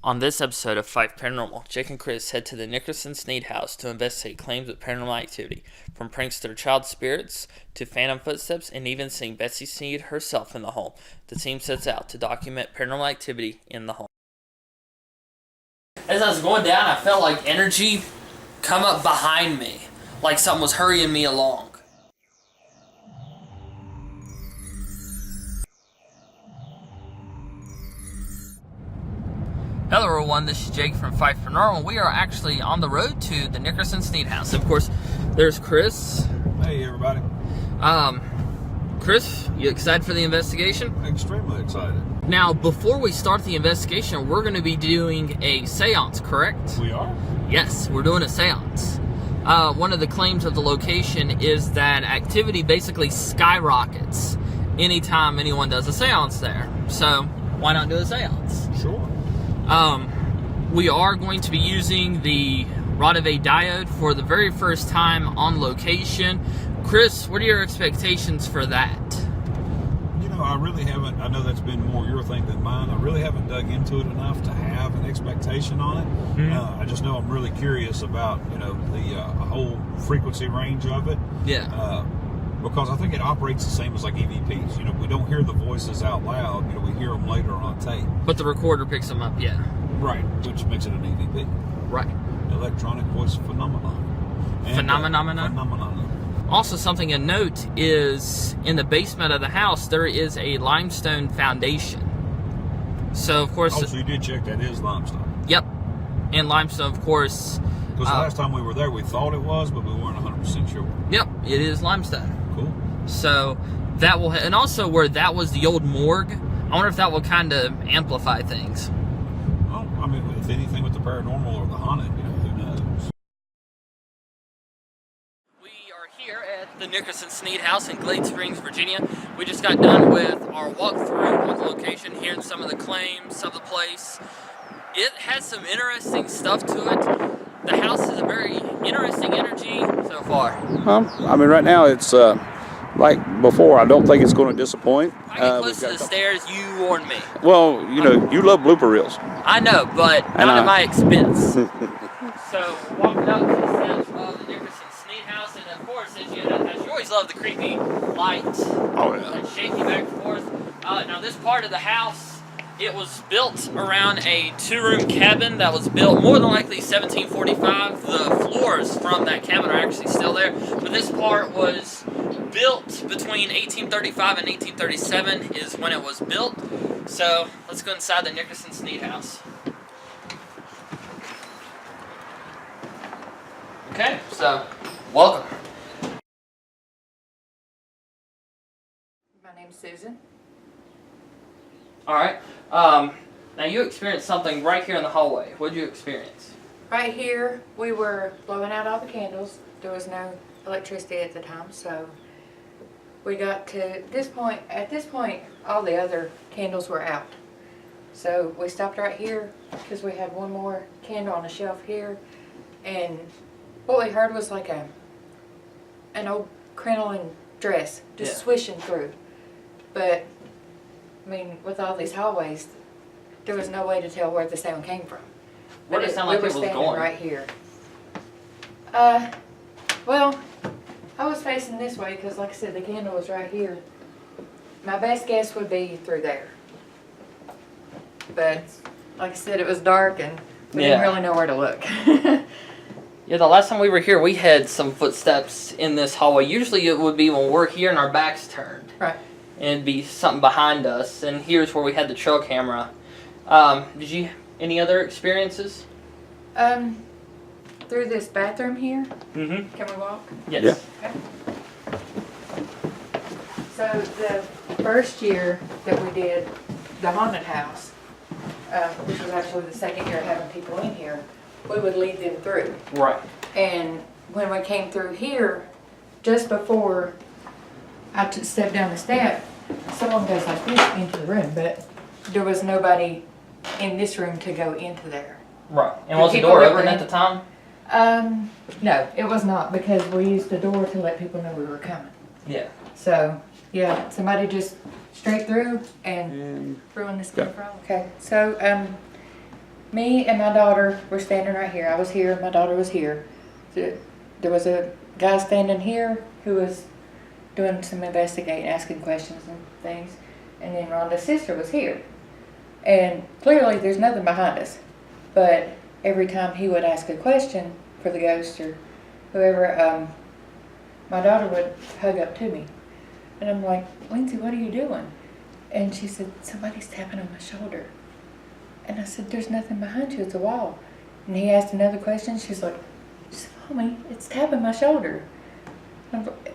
On this episode of Fife Paranormal, Jake and Chris head to the Nickerson-Snead House to investigate claims of paranormal activity, from prankster child spirits to phantom footsteps and even seeing Betsy Snead herself in the home. The team sets out to document paranormal activity in the home. As I was going down, I felt like energy come up behind me, like something was hurrying me along. Hello everyone, this is Jake from Fife Paranormal. We are actually on the road to the Nickerson-Snead House. Of course, there's Chris. Hey everybody. Chris, you excited for the investigation? Extremely excited. Now, before we start the investigation, we're going to be doing a seance, correct? We are? Yes, we're doing a seance. One of the claims of the location is that activity basically skyrockets anytime anyone does a seance there. So, why not do a seance? Sure. We are going to be using the Ronda diode for the very first time on location. Chris, what are your expectations for that? You know, I really haven't, I know that's been more your thing than mine. I really haven't dug into it enough to have an expectation on it. Mm-hmm. I just know I'm really curious about, you know, the whole frequency range of it. Yeah. Because I think it operates the same as like EVPs. You know, we don't hear the voices out loud. You know, we hear them later on tape. But the recorder picks them up, yeah. Right, which makes it an EVP. Right. Electronic voice phenomenon. And, Phenomenon. Also, something to note is in the basement of the house, there is a limestone foundation. So, of course... Oh, so you did check that is limestone? Yep. And limestone, of course... Because the last time we were there, we thought it was, but we weren't 100% sure. Yep, it is limestone. Cool. So that will, and also where that was the old morgue, I wonder if that will kind of amplify things. Well, I mean, if anything with the paranormal or the haunted, you know, who knows? We are here at the Nickerson-Snead House in Glade Springs, Virginia. We just got done with our walkthrough of the location, hearing some of the claims of the place. It has some interesting stuff to it. The house has a very interesting energy so far. I mean, right now it's like before. I don't think it's going to disappoint. If I get close to the stairs, you warn me. Well, you know, you love blooper reels. I know, but not at my expense. So, walking up to the steps of the Nickerson-Snead House, and of course, as you always love the creepy lights and shaky back and forth. Now, this part of the house, it was built around a two-room cabin that was built more than likely 1745. The floors from that cabin are actually still there, but this part was built between 1835 and 1837 is when it was built. So let's go inside the Nickerson-Snead House. Okay, so welcome. My name's Susan. All right. Now you experienced something right here in the hallway. What did you experience? Right here, we were blowing out all the candles. There was no electricity at the time, so we got to this point. At this point, all the other candles were out. So we stopped right here because we had one more candle on the shelf here, and what we heard was like an old crinoline dress just swishing through. But I mean, with all these hallways, there was no way to tell where the sound came from. Where did it sound like it was going? Right here. Well, I was facing this way because, like I said, the candle was right here. My best guess would be through there. But, like I said, it was dark and we didn't really know where to look. Yeah, the last time we were here, we had some footsteps in this hallway. Usually it would be when we're here and our back's turned. Right. And it'd be something behind us. And here's where we had the trail camera. Did you, any other experiences? Through this bathroom here. Mm-hmm. Can we walk? Yes. Yeah. Okay. So the first year that we did the haunted house, which was actually the second year having people in here, we would lead them through. Right. And when we came through here, just before I stepped down the step, someone goes like this into the room, but there was nobody in this room to go into there. Right. And was the door open at the time? No, it was not, because we used the door to let people know we were coming. Yeah. So, yeah, somebody just straight through and ruined this camera. Okay, so, Me and my daughter were standing right here. I was here, my daughter was here. There was a guy standing here who was doing some investigating, asking questions and things. And then Rhonda's sister was here. And clearly there's nothing behind us. But every time he would ask a question for the ghost or whoever, my daughter would hug up to me. And I'm like, Lindsay, what are you doing? And she said, somebody's tapping on my shoulder. And I said, there's nothing behind you, it's a wall. And he asked another question. She said, Mommy, it's tapping my shoulder.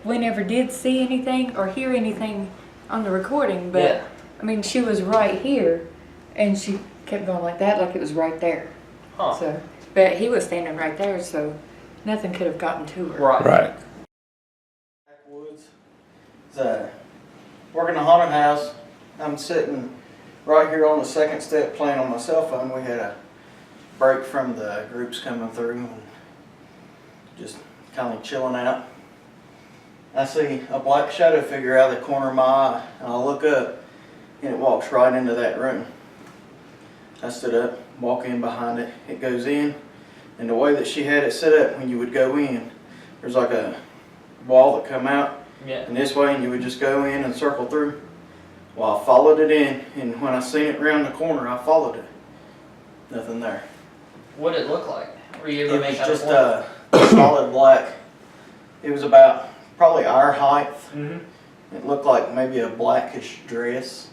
We never did see anything or hear anything on the recording, but yeah. I mean, she was right here, and she kept going like that, like it was right there. Huh. So, but he was standing right there, so nothing could have gotten to her. Right. Backwoods. Working a haunted house. I'm sitting right here on the second step playing on my cell phone. We had a break from the groups coming through and just kind of chilling out. I see a black shadow figure out of the corner of my eye, and I look up and it walks right into that room. I stood up, walk in behind it, it goes in, and the way that she had it set up, when you would go in, there's like a wall that come out, and this way, and you would just go in and circle through. Well, I followed it in, and when I seen it around the corner, I followed it. Nothing there. What did it look like? Were you able to make It was just a solid black. It was about probably our height. Mm-hmm. It looked like maybe a blackish dress.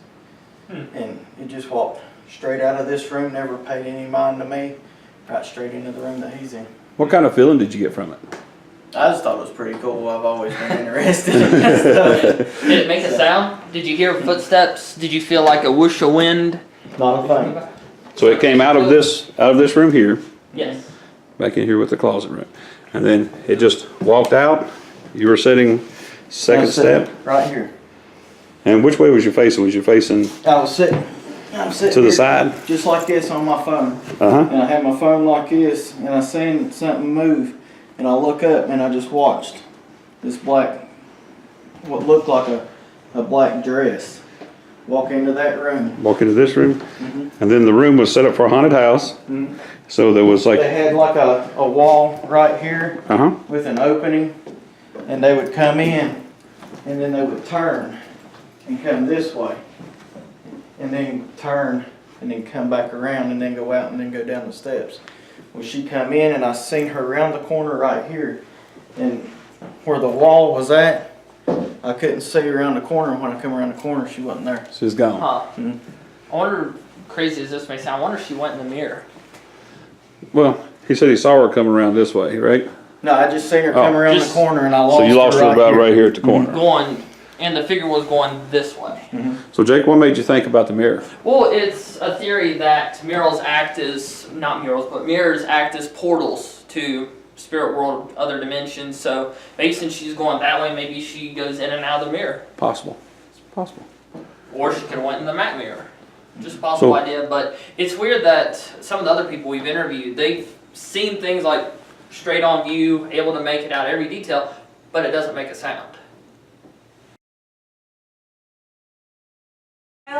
And it just walked straight out of this room, never paid any mind to me, right straight into the room that he's in. What kind of feeling did you get from it? I just thought it was pretty cool. I've always been interested in this stuff. Did it make a sound? Did you hear footsteps? Did you feel like a whoosh of wind? Not a thing. So it came out of this room here, Yes. back in here with the closet room, and then it just walked out. You were sitting second step, right here. and which way was you facing? Was you facing I'm sitting to the here, side? just like this on my phone. Uh-huh. And I had my phone like this, and I seen something move, and I look up, and I just watched this black, what looked like a black dress, walk into that room. Walk into this room, and then the room was set up for a haunted house. So there was like They had like a wall right here uh-huh. with an opening, and they would come in, and then they would turn and come this way, and then turn and then come back around and then go out and then go down the steps. Well, she come in, and I seen her around the corner right here, and where the wall was at, I couldn't see her around the corner. When I come around the corner, she wasn't there. She's gone. Huh. I wonder, crazy as this may sound, I wonder if she went in the mirror. Well, he said he saw her coming around this way, right? No, I just seen her come around the corner, and I lost her. So you lost her about right here at the corner. Going, and the figure was going this way. So Jake, what made you think about the mirror? Well, it's a theory that mirrors act as portals to spirit world, other dimensions. So maybe since she's going that way, maybe she goes in and out of the mirror. Possible. It's possible. Or she could have went in the Mac mirror. Just a possible idea. But it's weird that some of the other people we've interviewed, they've seen things like straight on view, able to make it out every detail, but it doesn't make a sound.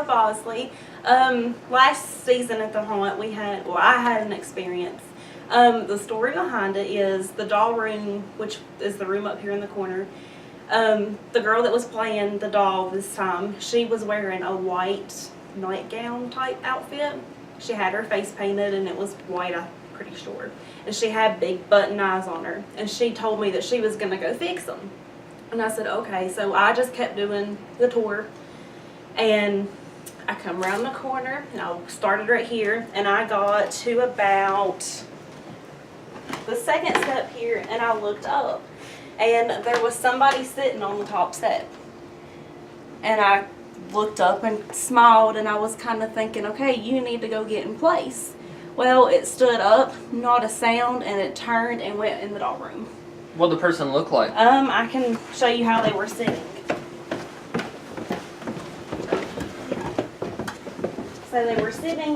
Bosley. Last season at the haunt, I had an experience. The story behind it is the doll room, which is the room up here in the corner. The girl that was playing the doll this time, she was wearing a white nightgown type outfit. She had her face painted, and it was white, I'm pretty sure. And she had big button eyes on her. And she told me that she was going to go fix them. And I said, okay. So I just kept doing the tour. And I come around the corner, and I started right here, and I got to about the second step here, and I looked up, and there was somebody sitting on the top step. And I looked up and smiled, and I was kind of thinking, okay, you need to go get in place. Well, it stood up, not a sound, and it turned and went in the doll room. What did the person look like? I can show you how they were sitting. So they were sitting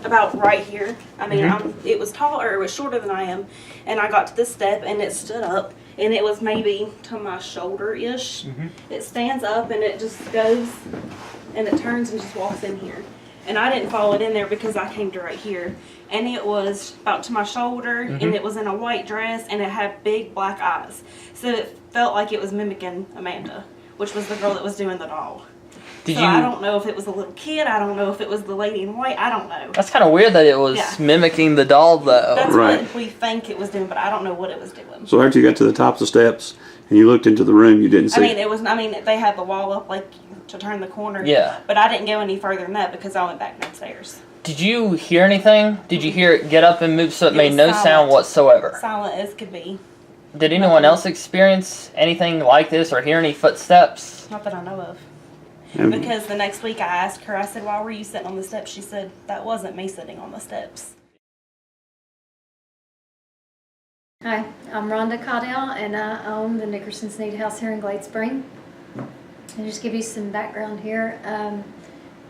about right here. I mean, it was taller, it was shorter than I am. And I got to this step, and it stood up, and it was maybe to my shoulder-ish. It stands up, and it just goes, and it turns and just walks in here. and I didn't follow it in there because I came to right here, and it was about to my shoulder, and it was in a white dress, and it had big black eyes, so it felt like it was mimicking Amanda, which was the girl that was doing the doll. I don't know if it was a little kid. I don't know if it was the lady in white. I don't know. That's kind of weird that it was mimicking the doll, though. That's what we think it was doing, but I don't know what it was doing. So after you got to the top of the steps and you looked into the room, you didn't see. I mean, they had the wall up like to turn the corner. Yeah. But I didn't go any further than that because I went back downstairs. Did you hear anything? Did you hear it get up and move so it made no silent. sound whatsoever? Silent as could be. Did anyone else experience anything like this or hear any footsteps? Not that I know of. And Because the next week I asked her, I said, why were you sitting on the steps? She said, that wasn't me sitting on the steps. Hi, I'm Ronda Caudill, and I own the Nickerson-Snead House here in Glade Spring. I'll just give you some background here.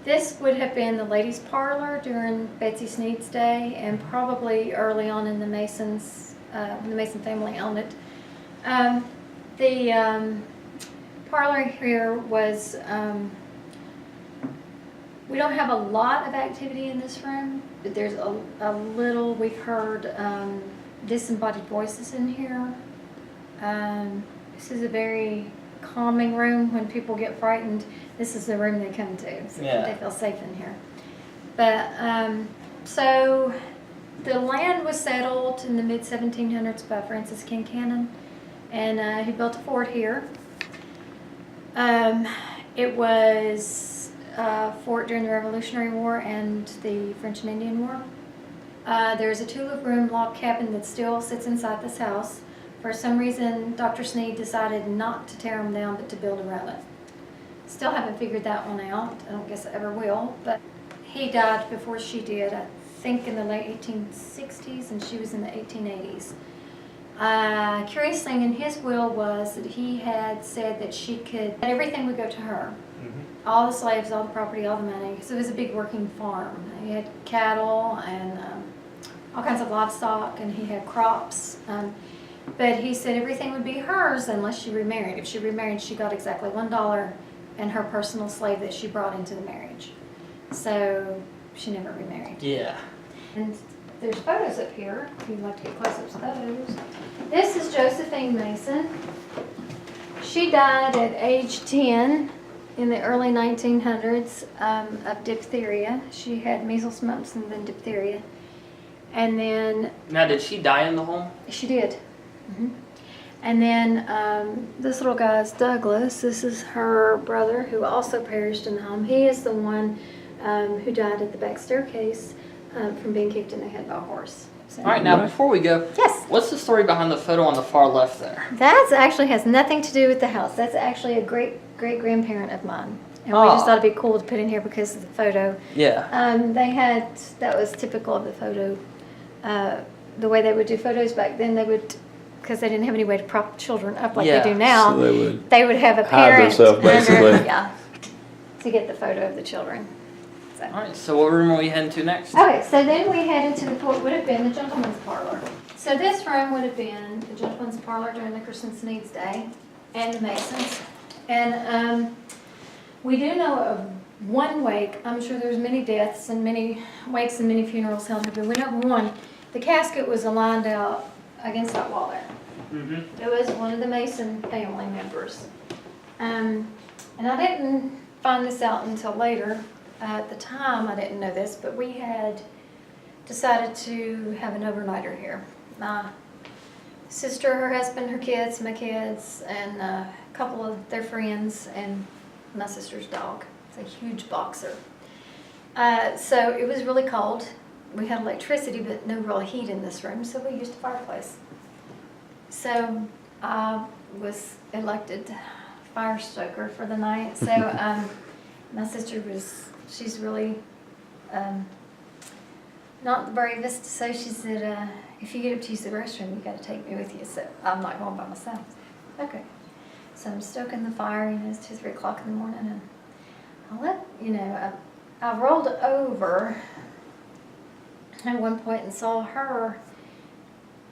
This would have been the ladies' parlor during Betsy Snead's day, and probably early on in the Masons, the Mason family owned it. The parlor here was, we don't have a lot of activity in this room, but there's a little. We've heard disembodied voices in here. This is a very calming room. When people get frightened, this is the room they come to, so they feel safe in here. But so the land was settled in the mid-1700s by Francis Kincannon, and he built a fort here. It was a fort during the Revolutionary War and the French and Indian War. There's a two-room log cabin that still sits inside this house. For some reason, Dr. Snead decided not to tear them down, but to build around it. Still haven't figured that one out. I don't guess I ever will. But he died before she did, I think in the late 1860s, and she was in the 1880s. Curious thing in his will was that he had said that that everything would go to her. All the slaves, all the property, all the money. So it was a big working farm. He had cattle and all kinds of livestock, and he had crops. But he said everything would be hers unless she remarried. If she remarried, she got exactly $1 and her personal slave that she brought into the marriage. So she never remarried. Yeah. And there's photos up here, if you'd like to get close up to those. This is Josephine Mason. She died at age 10 in the early 1900s of diphtheria. She had measles, mumps, and then diphtheria. And then... Now, did she die in the home? She did. And then this little guy is Douglas. This is her brother who also perished in the home. He is the one who died at the back staircase from being kicked in the head by a horse. So, all right, now before we go, yes, what's the story behind the photo on the far left there? That actually has nothing to do with the house. That's actually a great-great-grandparent of mine. And we just thought it'd be cool to put in here because of the photo. Yeah. They had, that was typical of the photo. The way they would do photos back then, they would, because they didn't have any way to prop children up like they do now, so they would have a hide parent themselves, basically. to get the photo of the children. So. All right, so what room are we heading to next? Okay, so then we headed to what would have been the gentleman's parlor. So this room would have been the gentleman's parlor during Nickerson-Snead's day and the Masons. And we do know of one wake. I'm sure there's many deaths and many wakes and many funerals held here, but we know of one. The casket was aligned out against that wall there. It was one of the Mason family members. And I didn't find this out until later. At the time, I didn't know this, but we had decided to have an overnighter here. My sister, her husband, her kids, my kids, and a couple of their friends, and my sister's dog. It's a huge boxer. So it was really cold. We had electricity, but no real heat in this room, so we used a fireplace. So I was elected fire stoker for the night. So my sister she's really not the bravest, so she said, if you get up to use the restroom, you got to take me with you. So I'm not going by myself. Okay. So I'm stoking the fire, it's 2, 3 o'clock in the morning, and I rolled over at one point and saw her.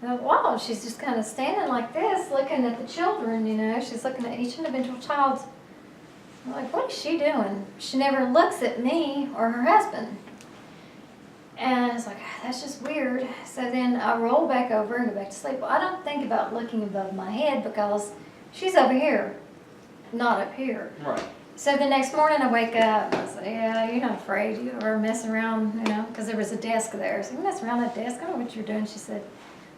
And I thought, wow, she's just kind of standing like this, looking at the children, she's looking at each individual child's I'm like, what is she doing? She never looks at me or her husband. And I was like, that's just weird. So then I roll back over and go back to sleep. Well, I don't think about looking above my head because she's over here, not up here. Right. So the next morning I wake up, I say, yeah, you're not afraid. You were messing around, you know, because there was a desk there. So you mess around that desk. I don't know what you're doing. She said,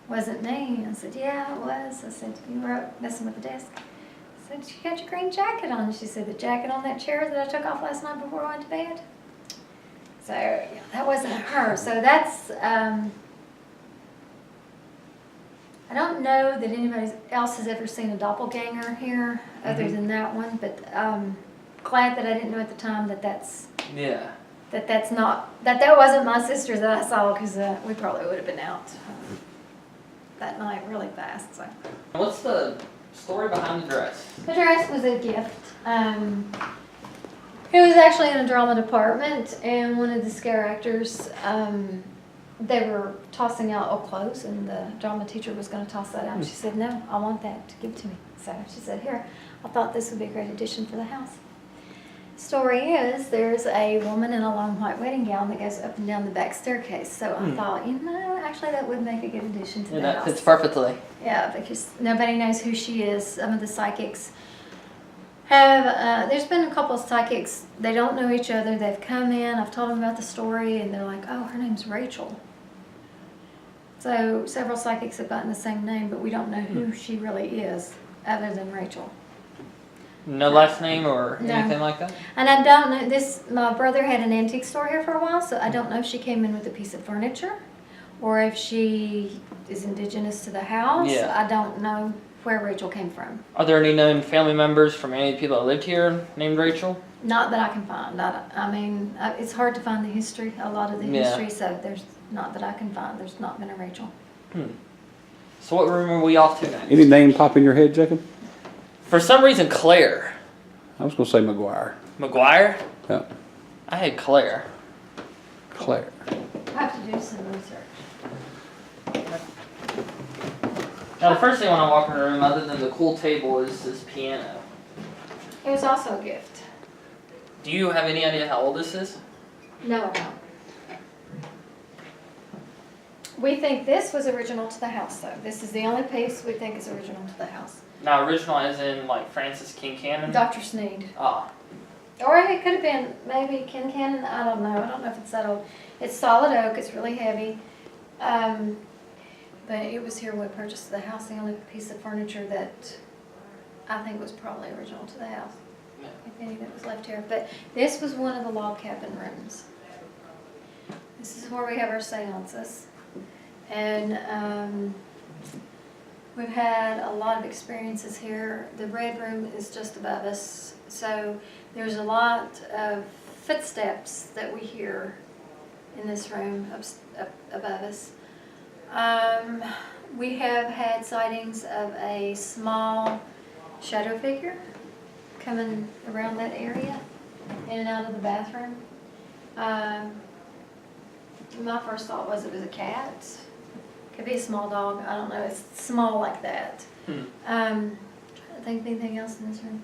wasn't me. I said, yeah, it was. I said, you were up messing with the desk. I said, you got your green jacket on. She said, the jacket on that chair that I took off last night before I went to bed. So yeah, that wasn't her. So that's, I don't know that anybody else has ever seen a doppelganger here other than that one, but glad that I didn't know at the time that that's that wasn't my sister that I saw, because we probably would have been out that night really fast. So What's the story behind the dress? the dress was a gift. It was actually in a drama department, and one of the scare actors, they were tossing out old clothes, and the drama teacher was going to toss that out. She said, no, I want that to give to me. So she said, here, I thought this would be a great addition for the house. Story is, there's a woman in a long white wedding gown that goes up and down the back staircase. So I thought, you know, actually that would make a good addition to the house. That fits perfectly. Yeah, because nobody knows who she is. Some of the psychics have, there's been a couple of psychics, they don't know each other. They've come in, I've told them about the story, and they're like, oh, her name's Rachel. So several psychics have gotten the same name, but we don't know who she really is other than Rachel. No last name or No. anything like that? And I don't know, my brother had an antique store here for a while, so I don't know if she came in with a piece of furniture or if she is indigenous to the house. Yeah. I don't know where Rachel came from. Are there any known family members from any of the people that lived here named Rachel? Not that I can find. I mean, it's hard to find the history, a lot of the history, so there's not that I can find. There's not been a Rachel. So what room are we off to next? Any name pop in your head, Jacob? For some reason, Claire. I was going to say McGuire. McGuire? Yeah. I had Claire. Claire. I have to do some research. Now, the first thing when I walk in the room, other than the cool table, is this piano. It was also a gift. Do you have any idea how old this is? No, I don't. We think this was original to the house, though. This is the only piece we think is original to the house. Now, original as in, like, Francis King Cannon? Dr. Snead. Ah. Or it could have been maybe Ken Cannon. I don't know. I don't know if it's that old. It's solid oak. It's really heavy. But it was here when we purchased the house. The only piece of furniture that I think was probably original to the house. Yeah. If any that was left here. But this was one of the log cabin rooms. This is where we have our seances. And we've had a lot of experiences here. The red room is just above us. So there's a lot of footsteps that we hear in this room up above us. We have had sightings of a small shadow figure coming around that area, in and out of the bathroom. My first thought was it was a cat. Could be a small dog. I don't know. It's small like that. Trying to think of anything else in this room.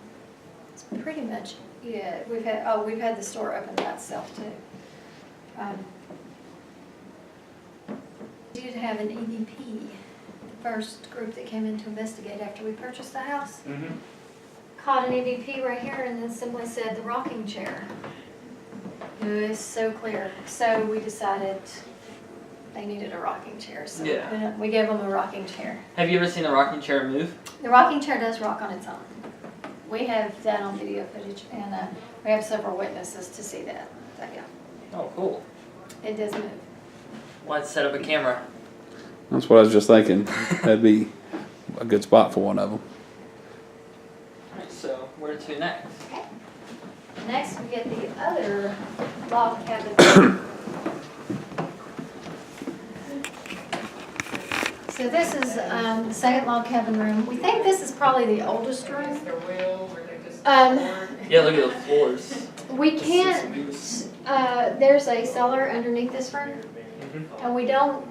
It's pretty much we've had the store open by itself too. We did have an EVP, the first group that came in to investigate after we purchased the house. Caught an EVP right here and then simply said the rocking chair. It was so clear. So we decided they needed a rocking chair. So Yeah. we gave them a rocking chair. Have you ever seen a rocking chair move? The rocking chair does rock on its own. We have that on video footage, and we have several witnesses to see that. So yeah, Oh, cool. it does move. Let's set up a camera. That's what I was just thinking. That'd be a good spot for one of them. Alright, so where to next? Okay. Next, we get the other log cabin. So this is the second log cabin room. We think this is probably the oldest room. Yeah, look at the floors. We can't, there's a cellar underneath this room, and we don't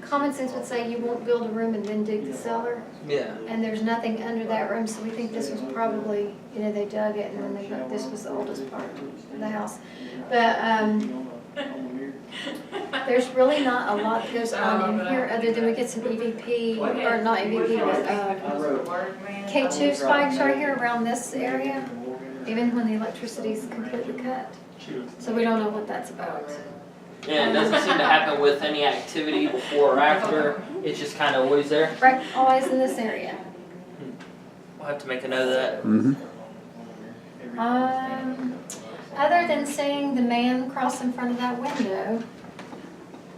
common sense would say you won't build a room and then dig the cellar. Yeah. And there's nothing under that room, so we think this was probably, they dug it and then this was the oldest part of the house. But, there's really not a lot that goes on in here other than we get some EVP, or not EVP, but K2 spikes right here around this area, even when the electricity's completely cut. So we don't know what that's about. Yeah, it doesn't seem to happen with any activity before or after. It's just kind of always there. Right, always in this area. We'll have to make a note of that. Mm-hmm. Other than seeing the man cross in front of that window,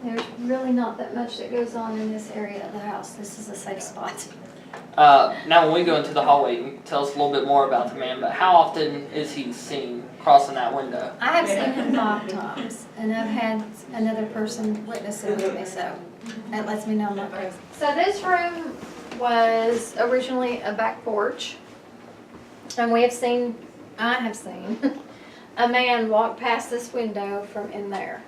there's really not that much that goes on in this area of the house. This is a safe spot. Now, when we go into the hallway, you can tell us a little bit more about the man, but how often is he seen crossing that window? I have seen him 5 times, and I've had another person witness it with me, so that lets me know I'm not crazy. So this room was originally a back porch, and I have seen a man walk past this window from in there.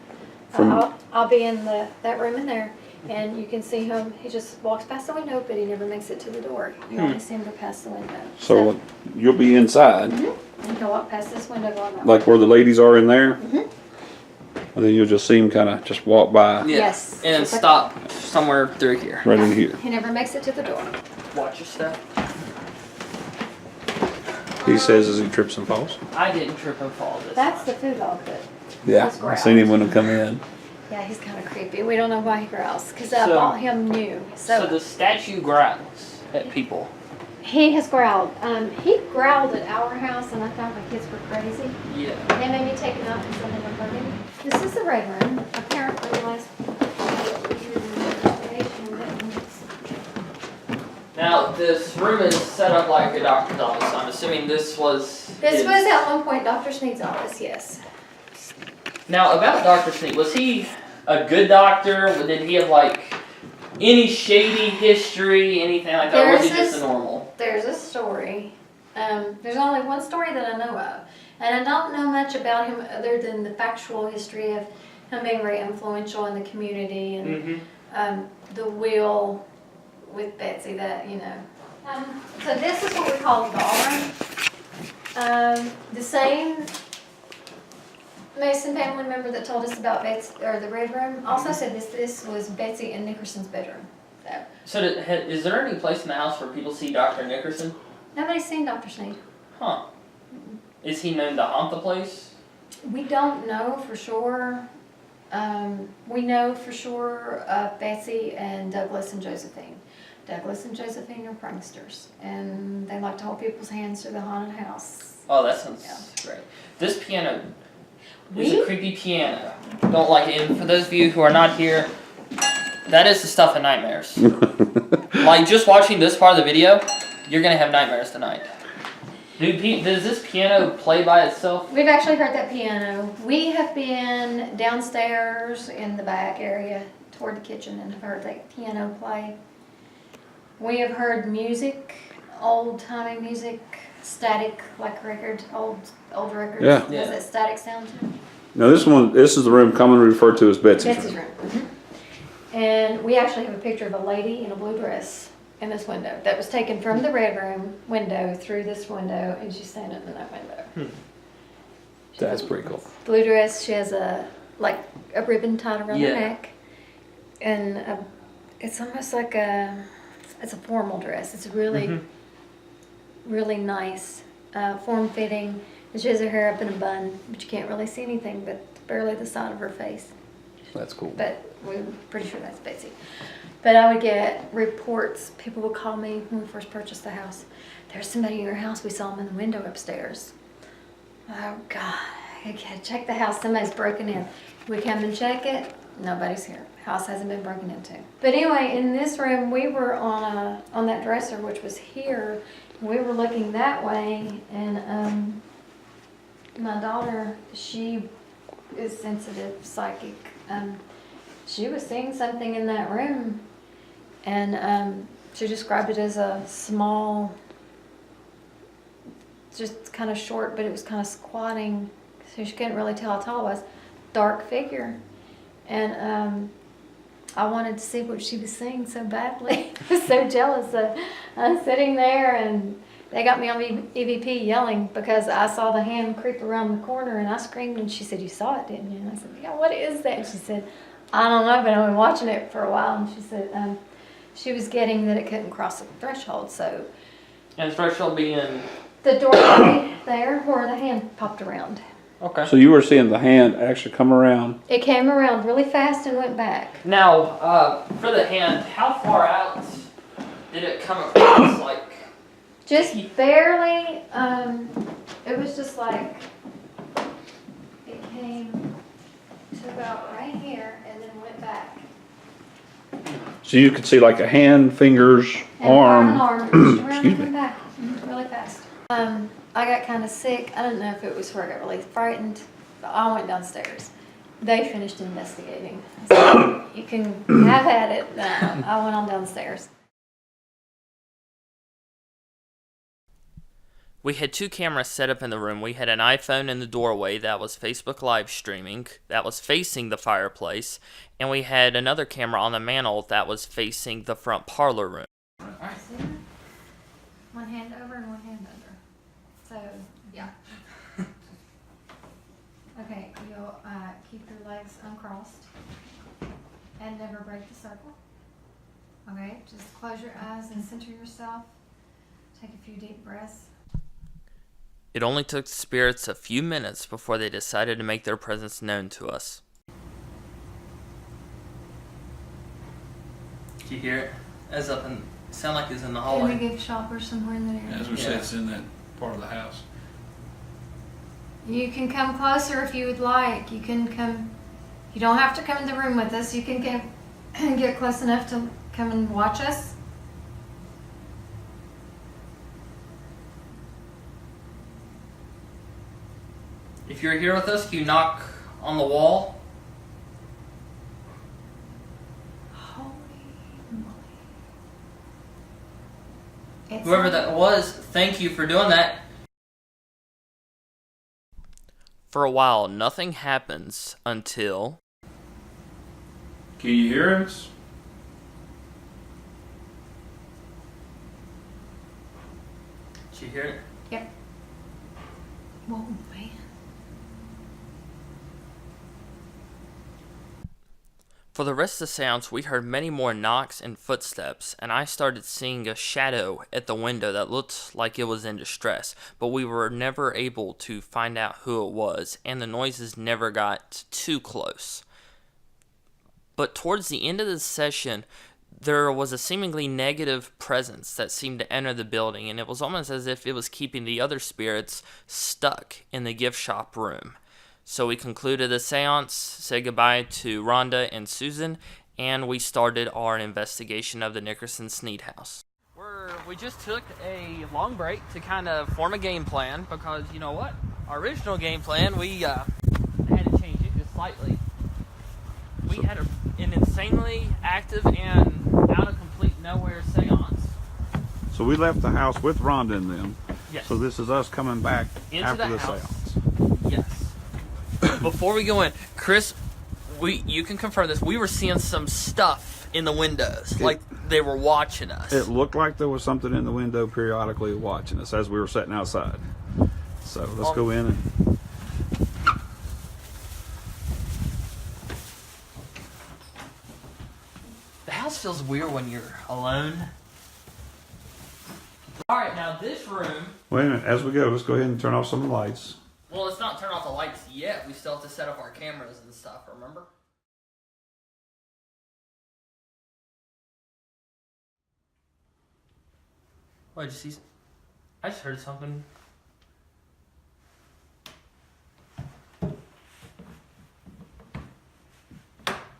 I'll be in that room in there, and you can see him. He just walks past the window, but he never makes it to the door. You only see him go past the window. So you'll be inside, and he'll walk past this window going that like way. where the ladies are in there, and then you'll just see him kind of just walk by Yeah. Yes. And then stop somewhere through here. right in here. He never makes it to the door. Watch your step. He says as he trips and falls. I didn't trip and fall this That's time. the food dog that. Yeah, He's I seen him when he come in. Yeah, he's kind of creepy. We don't know why he growls because I So- bought him new. So the statue growls at people. He has growled. He growled at our house, and I thought my kids were crazy. Yeah. They made me take it out and send him a hurting. This is the red room. Apparently, last Now, this room is set up like a doctor's office. I'm assuming this was. This his- was at one point Dr. Snead's office. Yes. Now, about Dr. Snead, was he a good doctor? Did he have like any shady history, anything like that, or was he just a normal? There's a story. There's only one story that I know of, and I don't know much about him other than the factual history of him being very influential in the community and the will with Betsy that So this is what we call the ballroom. The same Mason family member that told us about Betsy or the red room also said this was Betsy and Nickerson's bedroom. So, is there any place in the house where people see Dr. Nickerson? Nobody's seen Dr. Snead. Huh. Is he known to haunt the place? We don't know for sure. We know for sure Betsy and Douglas and Josephine. Douglas and Josephine are pranksters, and they like to hold people's hands through the haunted house. Oh, that sounds great. This piano is a creepy piano. Don't like it. And for those of you who are not here, that is the stuff of nightmares. Like, just watching this part of the video, you're going to have nightmares tonight. Does this piano play by itself? We've actually heard that piano. We have been downstairs in the back area toward the kitchen and have heard that piano play. We have heard music, old-timey music, static, like record, old records. Yeah. Has that static sound to it? Now this is the room commonly referred to as Betsy's Betsy's room. room. And we actually have a picture of a lady in a blue dress in this window that was taken from the red room window through this window, and she's standing in that window. That's pretty cool. Blue dress. She has a ribbon tied around her neck, and it's almost like it's a formal dress. It's really, really nice, form-fitting. And she has her hair up in a bun, but you can't really see anything but barely the side of her face. That's cool. But we're pretty sure that's Betsy. But I would get reports. People would call me when we first purchased the house. There's somebody in your house. We saw them in the window upstairs. Oh, God. I gotta check the house. Somebody's broken in. We come and check it. Nobody's here. House hasn't been broken into. But anyway, in this room, we were on that dresser, which was here. We were looking that way, and my daughter, she is sensitive, psychic. She was seeing something in that room, and she described it as a small, just kind of short, but it was kind of squatting, so she couldn't really tell how tall it was, dark figure. And I wanted to see what she was seeing so badly. I was so jealous. I was sitting there, and they got me on EVP yelling because I saw the hand creep around the corner, and I screamed, and she said, "You saw it, didn't you?" And I said, "Yeah, what is that?" And she said, "I don't know, but I've been watching it for a while." And she said she was getting that it couldn't cross the threshold, so. And the threshold being? The doorway there where the hand popped around. Okay. So you were seeing the hand actually come around? It came around really fast and went back. Now, for the hand, how far out did it come across? Like, Just barely. It was just like it came to about right here and then went back. So you could see like a hand, fingers, And arm. An arm just around Excuse and went me. back really fast. I got kind of sick. I don't know if it was where I got really frightened. But I went downstairs. They finished investigating. So you can have at it. I went on downstairs. we had 2 cameras set up in the room. We had an iPhone in the doorway that was Facebook live streaming, that was facing the fireplace, and we had another camera on the mantle that was facing the front parlor room. One hand over and one hand under. So, yeah. Okay, you'll keep your legs uncrossed and never break the circle. Okay, just close your eyes and center yourself. Take a few deep breaths. It only took the spirits a few minutes before they decided to make their presence known to us. Did you hear it? As up in, sound like it's in the In hallway. the gift shop or somewhere in that area. As we said, it's in that part of the house. You can come closer if you would like. You can come. You don't have to come in the room with us. You can get close enough to come and watch us. If you're here with us, can you knock on the wall? Holy moly. It's Whoever that was, thank you for doing that. For a while, nothing happens until... Can you hear us? Did you hear it? Yep. Whoa, man. For the rest of the seance, we heard many more knocks and footsteps, and I started seeing a shadow at the window that looked like it was in distress, but we were never able to find out who it was, and the noises never got too close. But towards the end of the session, there was a seemingly negative presence that seemed to enter the building, and it was almost as if it was keeping the other spirits stuck in the gift shop room. So we concluded the seance, said goodbye to Rhonda and Susan, and we started our investigation of the Nickerson-Snead House. We just took a long break to kind of form a game plan, because you know what? Our original game plan, we had to change it just slightly. We had an insanely active and out of complete nowhere seance. So we left the house with Rhonda and them. Yes. So this is us coming back Into after the the house. seance. Yes. Before we go in, Chris, you can confirm this. We were seeing some stuff in the windows, like they were watching us. It looked like there was something in the window periodically watching us as we were sitting outside. So let's go in and... The house feels weird when you're alone. Alright, now this room... Wait a minute, as we go, let's go ahead and turn off some of the lights. Well, let's not turn off the lights yet. We still have to set up our cameras and stuff, remember? What, did you see? I just heard something.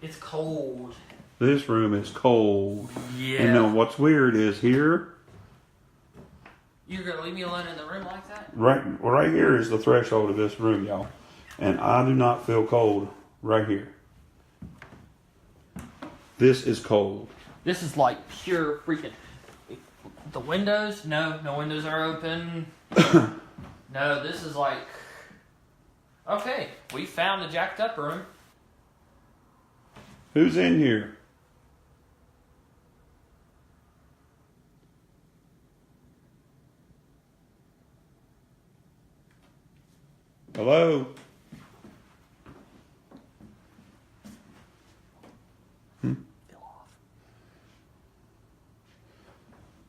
It's cold. This room is cold. Yeah. And then what's weird is here, You're gonna leave me alone in the room like that? right here is the threshold of this room, y'all. And I do not feel cold right here. This is cold. This is like pure freaking... The windows? No windows are open. No, this is like... Okay, we found the jacked up room. Who's in here? Hello?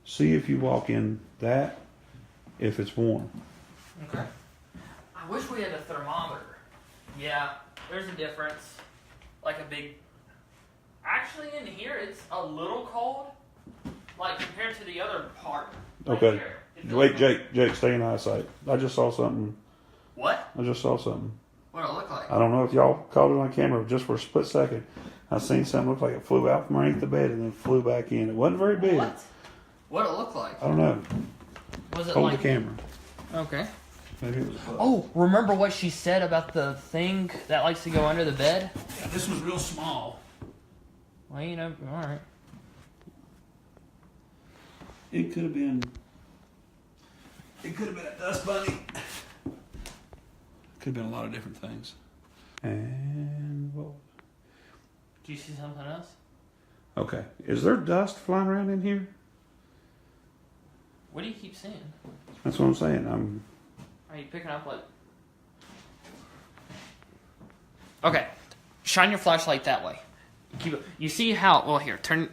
See if you walk in that, if it's warm. Okay. I wish we had a thermometer. Yeah, there's a difference. Like a big... Actually, in here, it's a little cold. Like, compared to the other part. Right Okay. here. Wait, Jake, stay in eyesight. I just saw something. What? I just saw something. What did it look like? I don't know if y'all caught it on camera, just for a split second. I seen something look like it flew out from underneath the bed and then flew back in. It wasn't very big. What? What did it look like? I don't know. Was it Hold like... the camera. Okay. Maybe it was a bug. Oh, remember what she said about the thing that likes to go under the bed? Yeah, this was real small. Well, you know, alright. It could have been. It could have been a dust bunny. Could have been a lot of different things. And what? Do you see something else? Okay. Is there dust flying around in here? What do you keep seeing? That's what I'm saying. Are you picking up what? Okay. Shine your flashlight that way. Keep it. You see how... Well, here. Turn...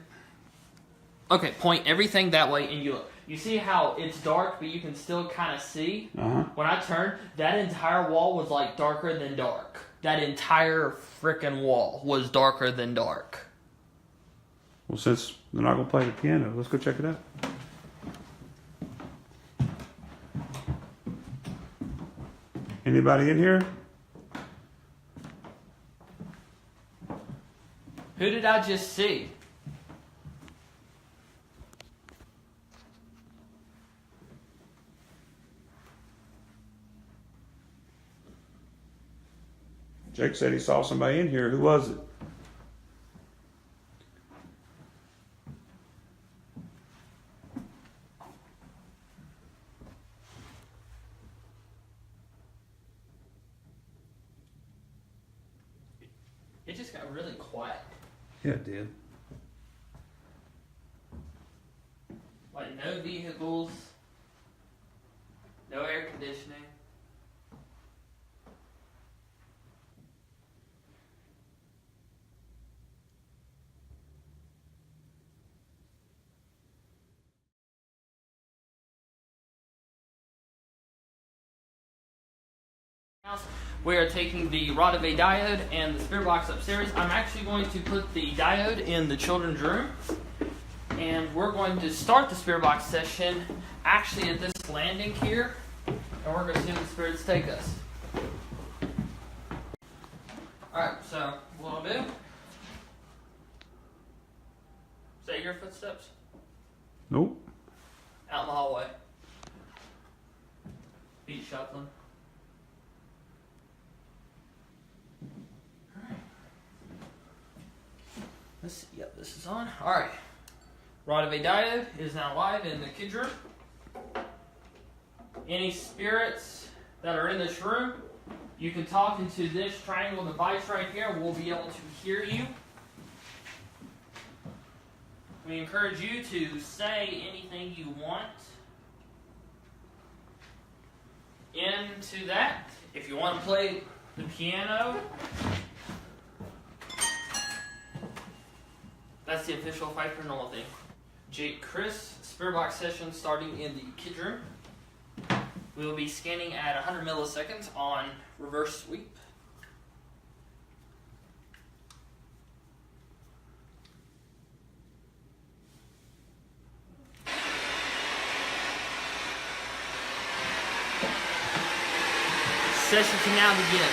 Okay, point everything that way and you look. You see how it's dark, but you can still kind of see? Uh-huh. When I turned, that entire wall was like darker than dark. That entire frickin' wall was darker than dark. Well, since they're not going to play the piano, let's go check it out. Anybody in here? Who did I just see? Jake said he saw somebody in here. Who was it? It just got really quiet. Yeah, it did. Like no vehicles, no air conditioning. We are taking the Ronda diode and the Spirit Box upstairs. I'm actually going to put the diode in the children's room. And we're going to start the Spirit Box session actually at this landing here. And we're going to see where the spirits take us. Alright, so what I'll do... Is that your footsteps? Nope. Out in the hallway. Feet shuffling. Let's see. Yep, this is on. Alright. Ronda diode is now live in the kids' room. Any spirits that are in this room, you can talk into this triangle device right here. We'll be able to hear you. We encourage you to say anything you want into that. If you want to play the piano, that's the official Fife Paranormal thing. Jake, Chris, Spirit Box session starting in the kids' room. We will be scanning at 100 milliseconds on reverse sweep. Session can now begin.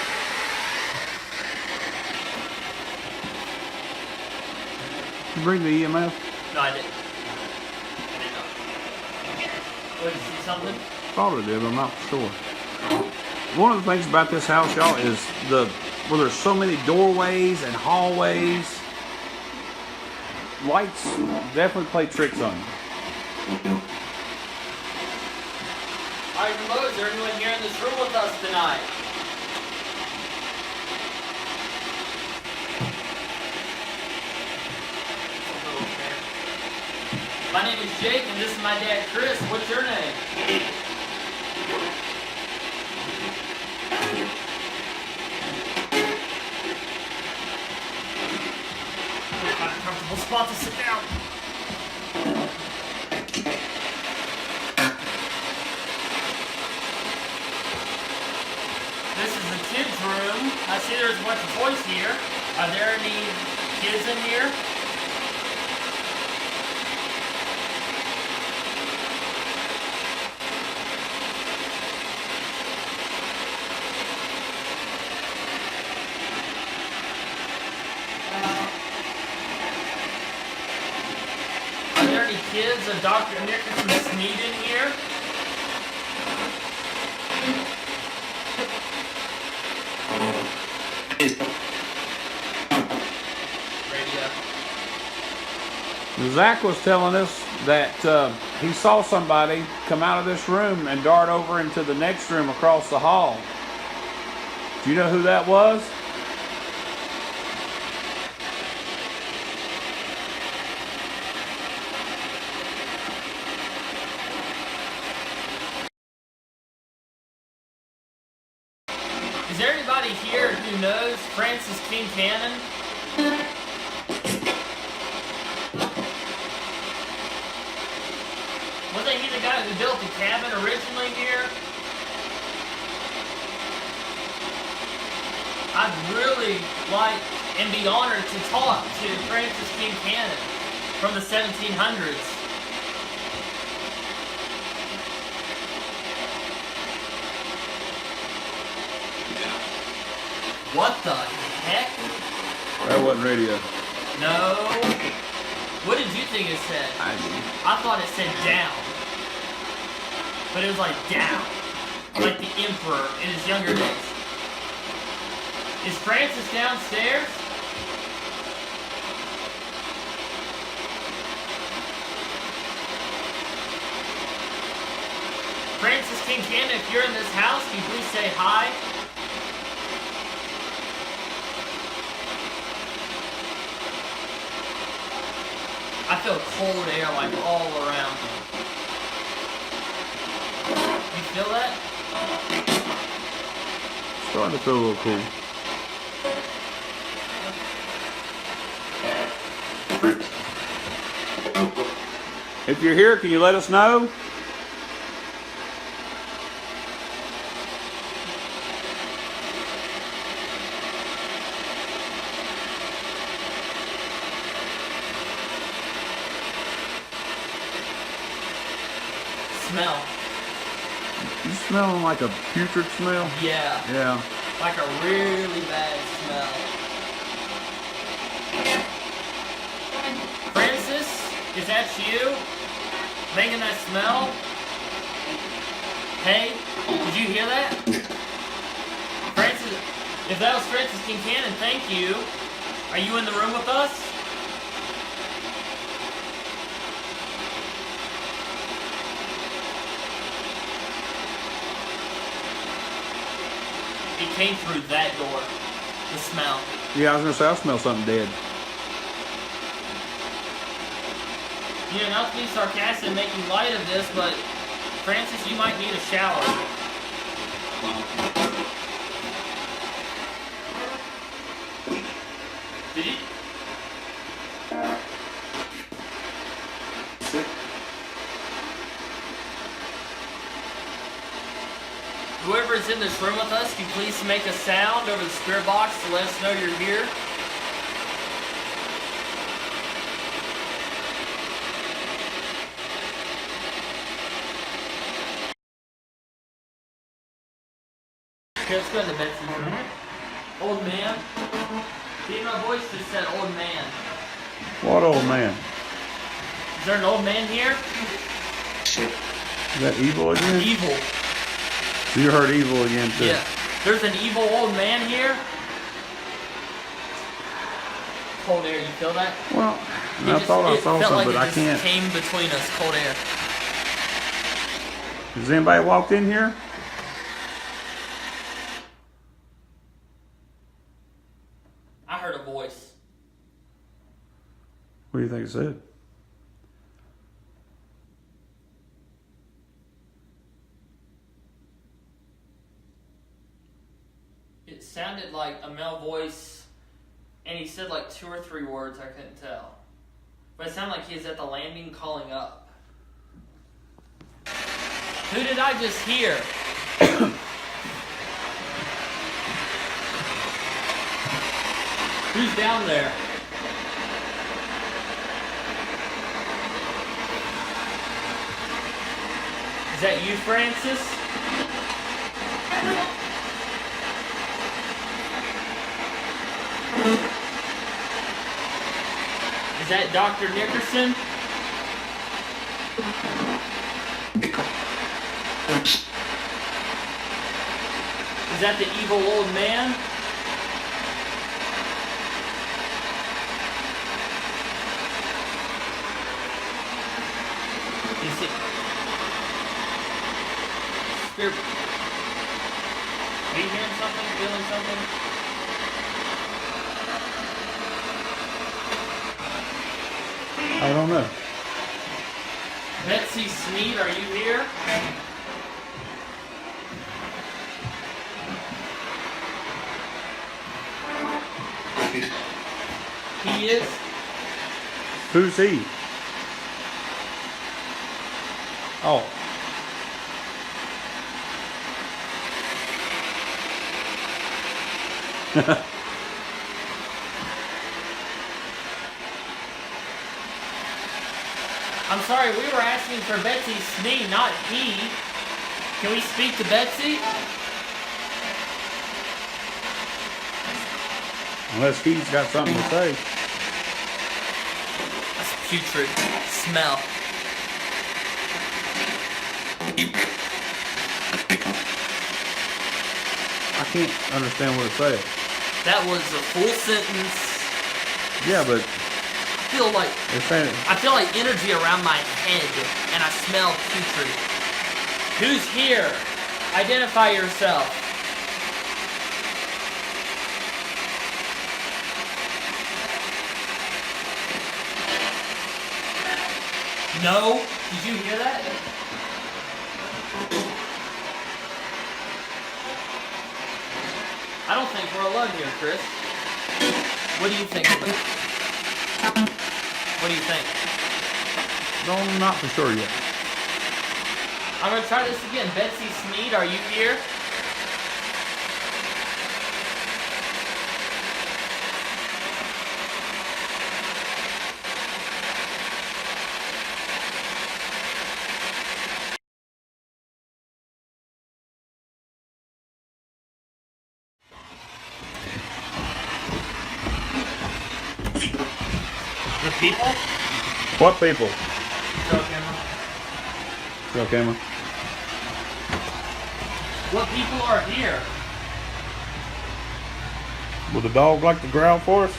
Bring the EMF. No, I didn't. Did you see something? Thought it did, but I'm not sure. One of the things about this house, y'all, is where there's so many doorways and hallways. Lights definitely play tricks on you. Alright, hello, is there anyone here in this room with us tonight? My name is Jake, and this is my dad, Chris. What's your name? Find a comfortable spot to sit down. This is the kids' room. I see there's a bunch of toys here. Are there any kids in here? Are there any kids of Dr. Nickerson-Snead in here? Zach was telling us that he saw somebody come out of this room and dart over into the next room across the hall. Do you know who that was? Is there anybody here who knows Francis King Cannon? Wasn't he the guy who built the cabin originally here? I'd really like and be honored to talk to Francis King Cannon from the 1700s. What the heck? That wasn't radio. No. What did you think it said? I thought it said down. But it was like down. Like the emperor in his younger days. Is Francis downstairs? Francis King Cannon, if you're in this house, can you please say hi? I feel cold air like all around me. You feel that? Starting to feel a little cool. If you're here, can you let us know? Smell. You smelling like a putrid smell? Yeah. Yeah. Like a really bad smell. Francis, is that you? Making that smell? Hey, did you hear that? Francis, if that was Francis King Cannon, thank you. Are you in the room with us? It came through that door. The smell. Yeah, I was gonna say I smell something dead. You know, not to be sarcastic and making light of this, but Francis, you might need a shower. Did you? Whoever is in this room with us, can you please make a sound over the spirit box to let us know you're here? Okay, let's go to the Betsy's room. Old man. See, my voice just said old man. What old man? Is there an old man here? Is that evil again? Evil. You heard evil again too. Yeah. There's an evil old man here. Cold air, you feel that? Well, I thought I saw something, but I can't. It came between us, cold air. Has anybody walked in here? I heard a voice. What do you think it said? It sounded like a male voice And he said like 2 or 3 words, I couldn't tell. But it sounded like he was at the landing calling up. Who did I just hear? Who's down there? Is that you, Francis? Is that Dr. Nickerson? Is that the evil old man? Is it Spirit? Are you hearing something? Feeling something? I don't know. Betsy Snead, are you here? He is? Who's he? Oh. I'm sorry, we were asking for Betsy Snead, not he. Can we speak to Betsy? Unless he's got something to say. That's putrid smell. I can't understand what it says. That was a full sentence. Yeah, but I feel like energy around my head, and I smell putrid. Who's here? Identify yourself. No? Did you hear that? I don't think we're alone here, Chris. What do you think of it? What do you think? no, I'm not for sure yet. I'm going to try this again. Betsy Snead, are you here? The people? What people? Show camera. Show camera. What people are here? Would the dog like to growl for us?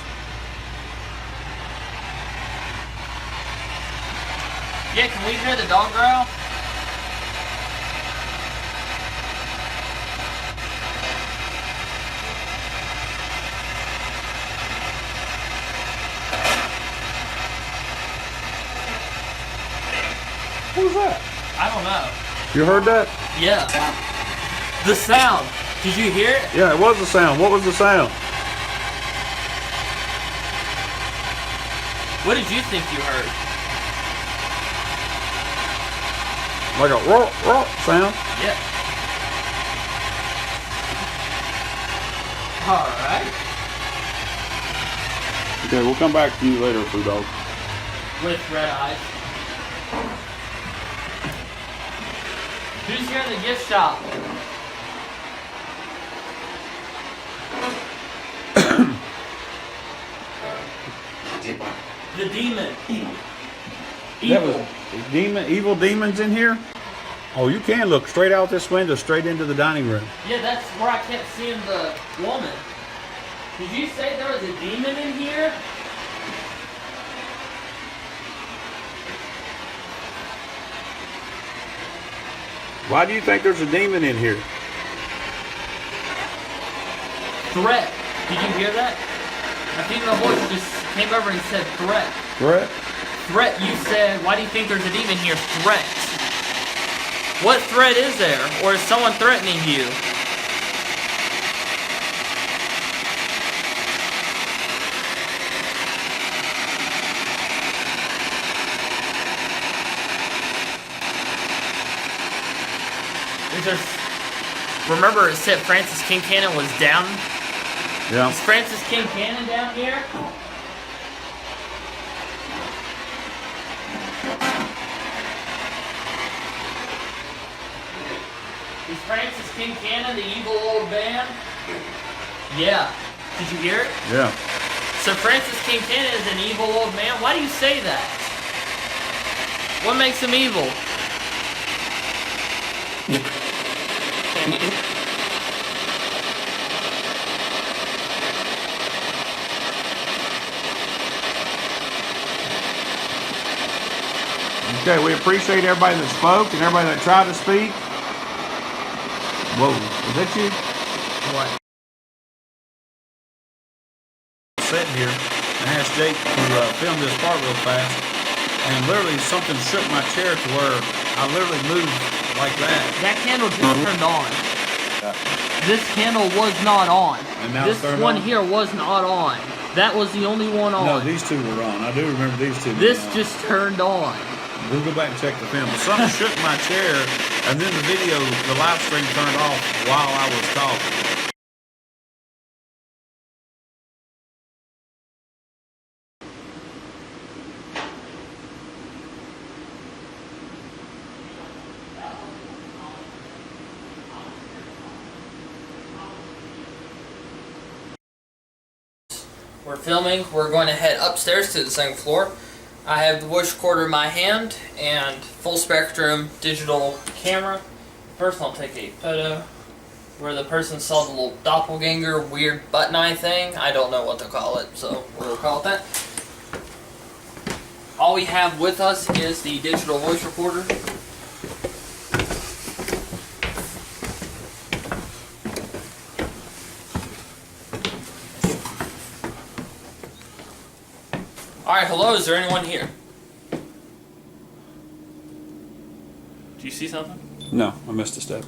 Yeah, can we hear the dog growl? What was that? I don't know. You heard that? Yeah. The sound. Did you hear it? Yeah, it was the sound. What was the sound? What did you think you heard? Like a roar, roar sound. Yeah. Alright. Okay, we'll come back to you later, Blue Dog. With red eyes. Who's here in the gift shop? The demon. That was evil demons in here? Oh, you can look straight out this window, straight into the dining room. Yeah, that's where I kept seeing the woman. Did you say there was a demon in here? Why do you think there's a demon in here? Threat. Did you hear that? I think the voice just came over and said threat. Threat? Threat, you said, why do you think there's a demon here? Threat. What threat is there? Or is someone threatening you? Because there's... Remember it said Francis King Cannon was down? Yeah. Is Francis King Cannon down here? Is Francis King Cannon the evil old man? Yeah. Did you hear it? Yeah. So Francis King Cannon is an evil old man? Why do you say that? What makes him evil? Okay, we appreciate everybody that spoke and everybody that tried to speak. Whoa, is that you? What? Sitting here and asked Jake to film this part real fast, and literally something shook my chair to where I literally moved like that. That candle just turned on. This candle was not on. And now this it's turned one on? here was not on. That was the only one on. No, these two were on. I do remember these two. This being on. just turned on. We'll go back and check the film. But something shook my chair, and then the video, the live stream turned off while I was talking. We're filming. We're going to head upstairs to the second floor. I have the voice recorder in my hand and full spectrum digital camera. First I'll take a photo where the person saw the little doppelganger weird button eye thing. I don't know what to call it, so we'll call it that. All we have with us is the digital voice recorder. Alright, hello, is there anyone here? Do you see something? No, I missed a step.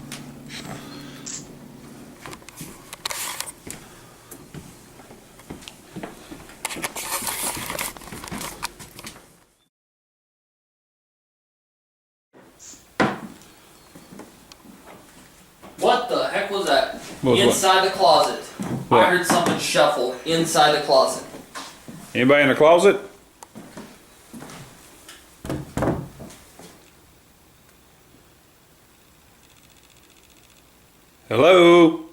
What the heck was that? What was Inside the closet. What? I heard something shuffle inside the closet. Anybody in the closet? Hello?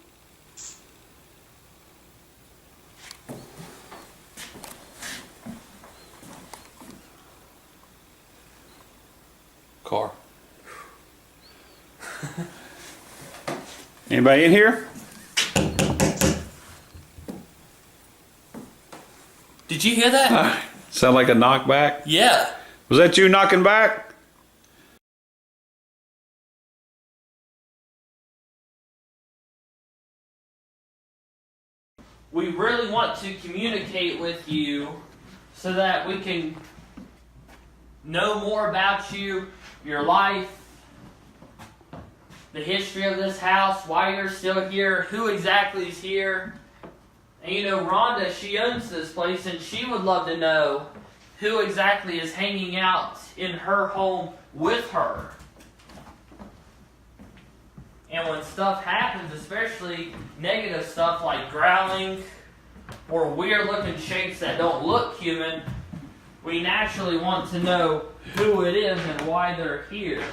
Car. Anybody in here? Did you hear that? Sound like a knockback? Yeah. Was that you knocking back? We really want to communicate with you so that we can know more about you, your life, the history of this house, why you're still here, who exactly is here. And you know, Rhonda, she owns this place, and she would love to know who exactly is hanging out in her home with her. And when stuff happens, especially negative stuff like growling or weird looking shapes that don't look human, we naturally want to know who it is and why they're here.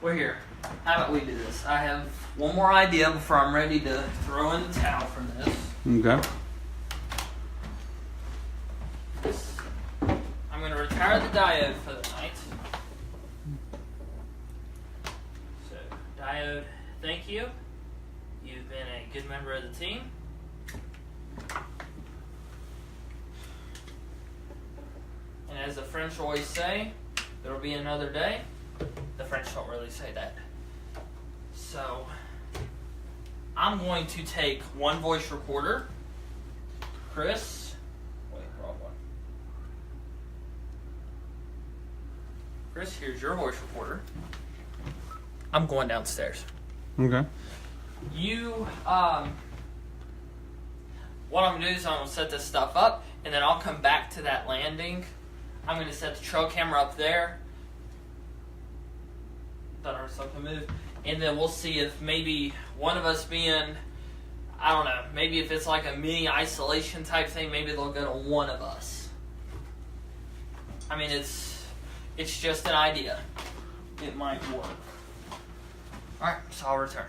We're here. How about we do this? I have one more idea before I'm ready to throw in the towel for this. Okay. I'm going to retire the diode for the night. So, diode, thank you. You've been a good member of the team. And as the French always say, there will be another day. The French don't really say that. So, I'm going to take one voice recorder. Chris, wait, wrong one. Chris, here's your voice recorder. I'm going downstairs. Okay. You, what I'm going to do is I'm going to set this stuff up, and then I'll come back to that landing. I'm going to set the trail camera up there. Thought I heard something move. And then we'll see if maybe one of us being, I don't know, maybe if it's like a mini isolation type thing, maybe they'll go to one of us. I mean, it's just an idea. It might work. Alright, so I'll return.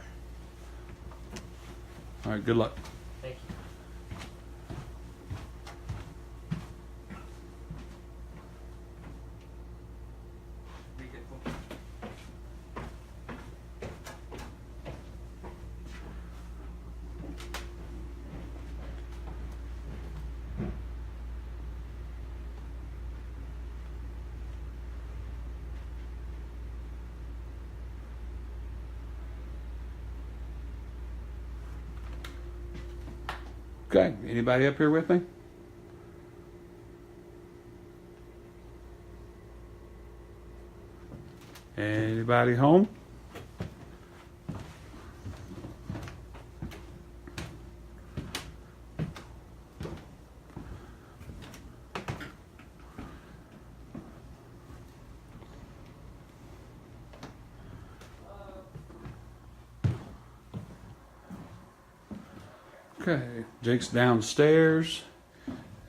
All right, good luck. Thank you. Okay, anybody up here with me? Anybody home? Okay, Jake's downstairs,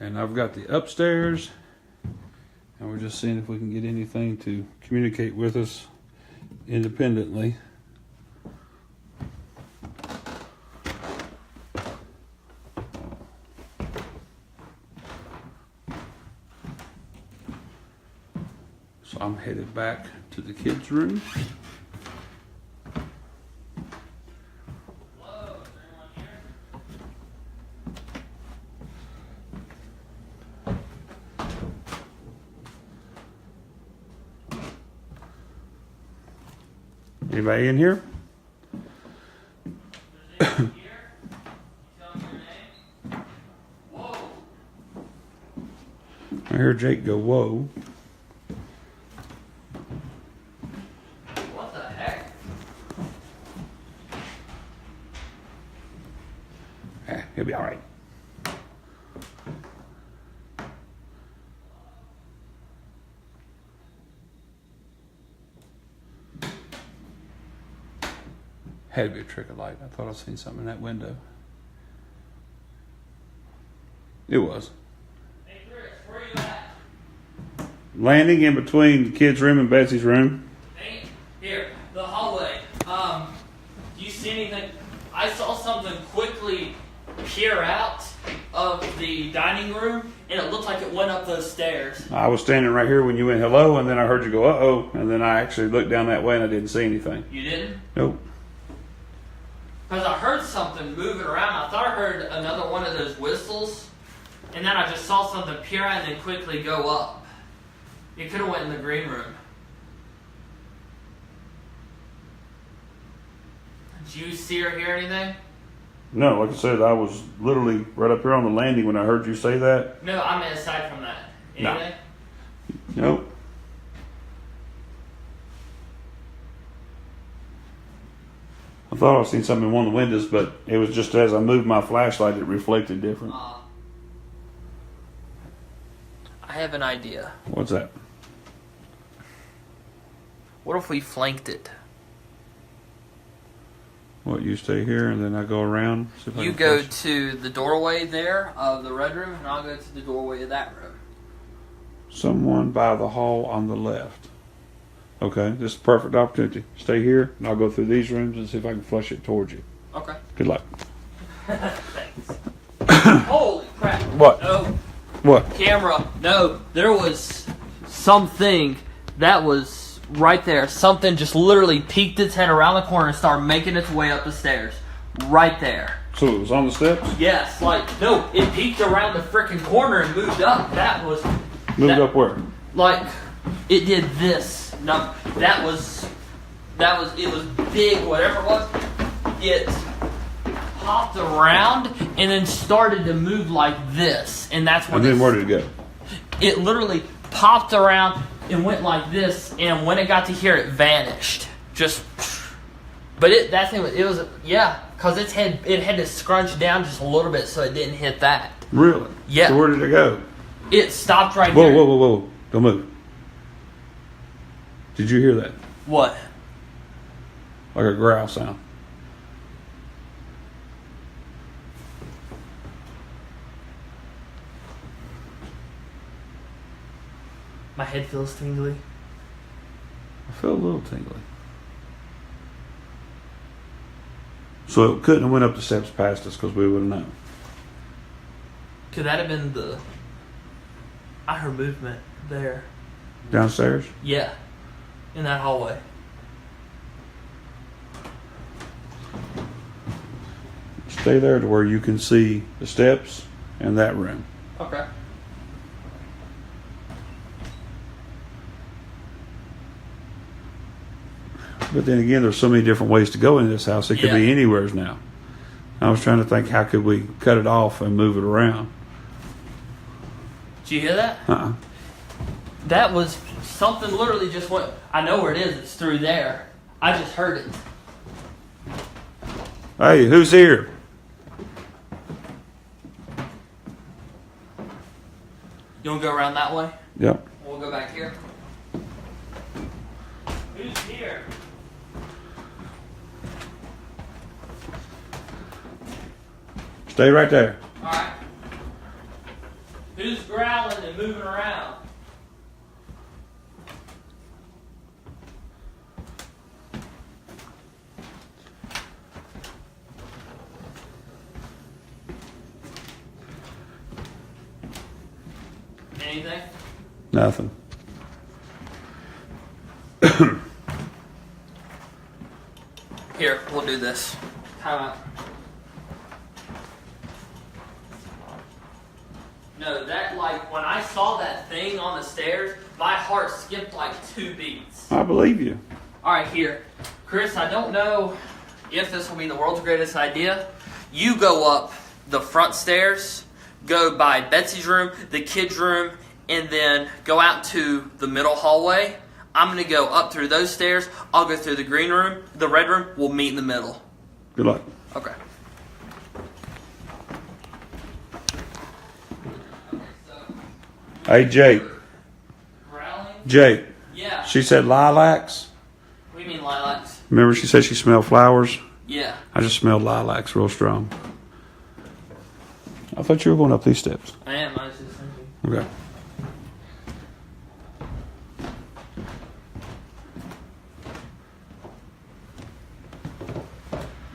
and I've got the upstairs, and we're just seeing if we can get anything to communicate with us independently. So I'm headed back to the kids' room. Anybody in here? I heard Jake go, whoa. What the heck? He'll be all right. Had to be a trick of light. I thought I seen something in that window. It was. Hey Chris, where are you at? Landing in between the kids' room and Betsy's room. Hey, here, the hallway. Do you see anything? I saw something quickly peer out of the dining room, and it looked like it went up those stairs. I was standing right here when you went hello, and then I heard you go, uh-oh, and then I actually looked down that way and I didn't see anything. You didn't? Nope. Because I heard something moving around. I thought I heard another one of those whistles, and then I just saw something peer out and then quickly go up. It could have went in the green room. Did you see or hear anything? No, like I said, I was literally right up here on the landing when I heard you say that. No, I mean aside from that. Anything? No. Nope. I thought I seen something in one of the windows, but it was just as I moved my flashlight, it reflected different. I have an idea. What's that? What if we flanked it? What, you stay here and then I go around? See if I You can go flash? to the doorway there of the red room, and I'll go to the doorway of that room. Someone by the hall on the left. Okay, this is a perfect opportunity. Stay here, and I'll go through these rooms and see if I can flush it towards you. Okay. Good luck. Thanks. Holy crap. What? No. What? Camera. No. There was something that was right there. Something just literally peeked its head around the corner and started making its way up the stairs. Right there. So it was on the steps? Yes. No, it peeked around the freaking corner and moved up. That was... Moved up where? Like, it did this. No, it was big, whatever it was. It hopped around and then started to move like this. And that's when And then where did it go? It literally popped around and went like this, and when it got to here, it vanished. Just But that thing was because it had to scrunch down just a little bit so it didn't hit that. Really? Yeah. So where did it go? It stopped right Whoa, there. whoa. Don't move. Did you hear that? What? Like a growl sound. My head feels tingly. I feel a little tingly. So it couldn't have went up the steps past us because we would have known. Could that have been I heard movement there. Downstairs? Yeah. In that hallway. Stay there to where you can see the steps and that room. Okay. But then again, there's so many different ways to go in this house. It could be anywheres now. I was trying to think, how could we cut it off and move it around? Did you hear that? Uh-uh. That was something literally just went. I know where it is. It's through there. I just heard it. Hey, who's here? You want to go around that way? Yep. We'll go back here. Who's here? Stay right there. Alright. Who's growling and moving around? Anything? Nothing. Here, we'll do this. Time out. No, that, like, when I saw that thing on the stairs, my heart skipped like 2 beats. I believe you. Alright, here. Chris, I don't know if this will be the world's greatest idea. You go up the front stairs, go by Betsy's room, the kids' room, and then go out to the middle hallway. I'm going to go up through those stairs. I'll go through the green room, the red room. We'll meet in the middle. Good luck. Okay. Hey, Jake. Growling? Jake. Yeah. She said lilacs. What do you mean lilacs? Remember she said she smelled flowers? Yeah. I just smelled lilacs real strong. I thought you were going up these steps. I am. I was just thinking. Okay.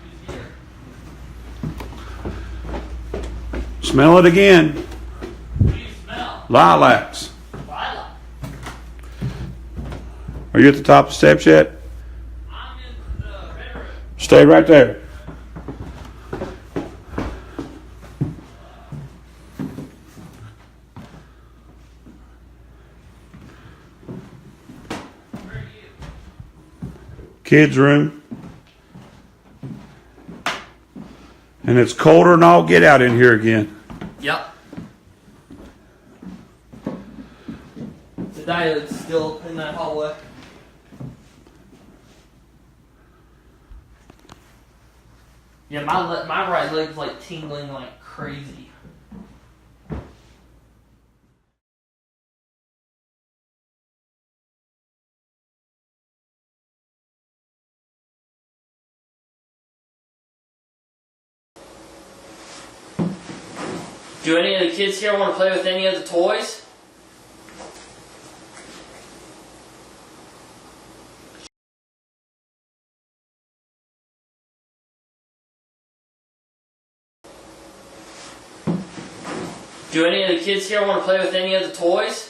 Who's here? Smell it again. What do you smell? Lilacs. Lilac. Are you at the top of the steps yet? I'm in the red room. Stay right there. Where are you? Kids' room. And it's colder than all get out in here again. Yep. The diode's still in that hallway. Yeah, my right leg's like tingling like crazy. Do any of the kids here want to play with any of the toys? Do any of the kids here want to play with any of the toys?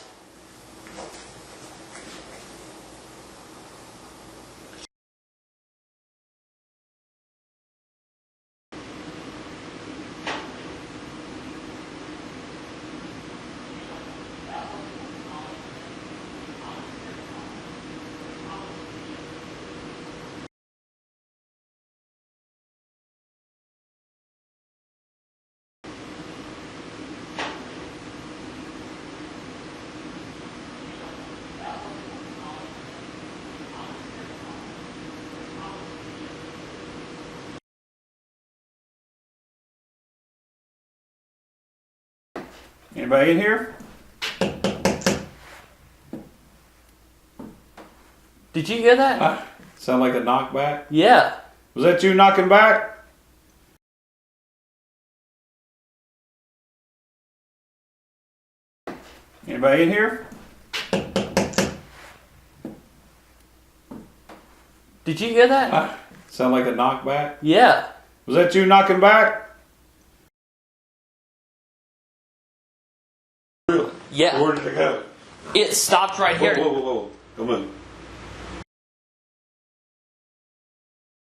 Anybody in here? Did you hear that? Sound like a knockback? Yeah. Was that you knocking back? Anybody in here? Did you hear that? Sound like a knockback? Yeah. Was that you knocking back? Really? Yeah. Where did it go? It stopped right here. Whoa, whoa, whoa. Come on.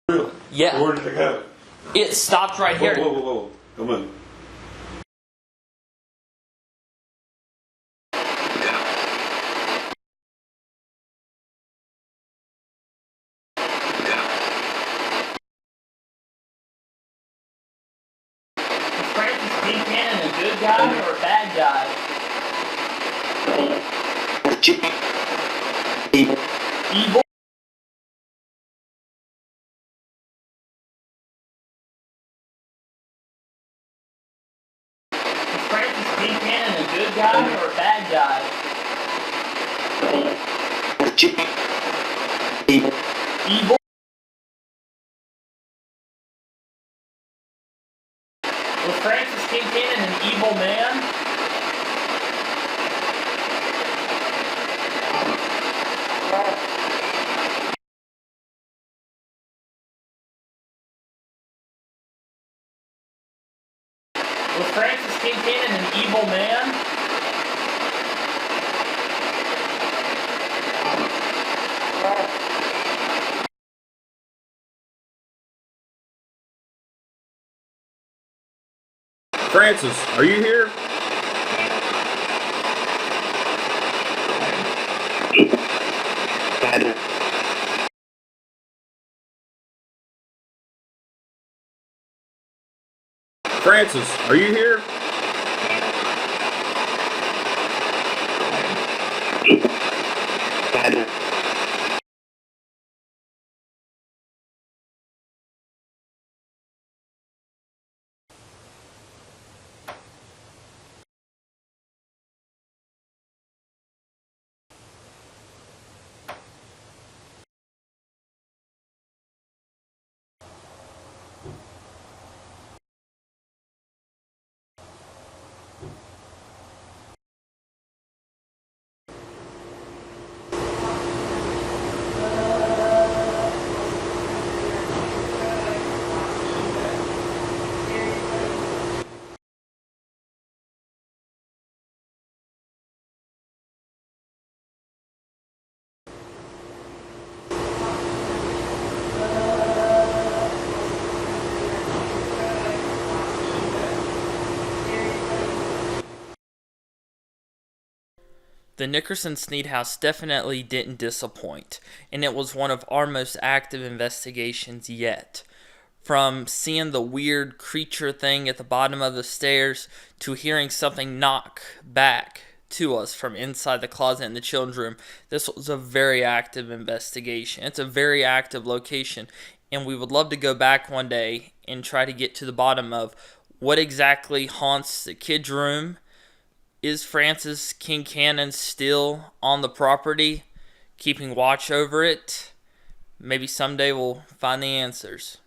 Really? Yeah. Where did it go? It stopped right here. Whoa, whoa, whoa. Come on. Is Francis Buchanan a good guy or a bad guy? Evil? Is Francis Buchanan a good guy or a bad guy? Evil? Was Francis Buchanan an evil man? Was Francis Buchanan an evil man? Francis, are you here? Francis, are you here? The Nickerson-Snead House definitely didn't disappoint, and it was one of our most active investigations yet. From seeing the weird creature thing at the bottom of the stairs to hearing something knock back to us from inside the closet in the children's room, this was a very active investigation. It's a very active location, and we would love to go back one day and try to get to the bottom of what exactly haunts the kids' room. Is Francis Buchanan still on the property, keeping watch over it? Maybe someday we'll find the answers.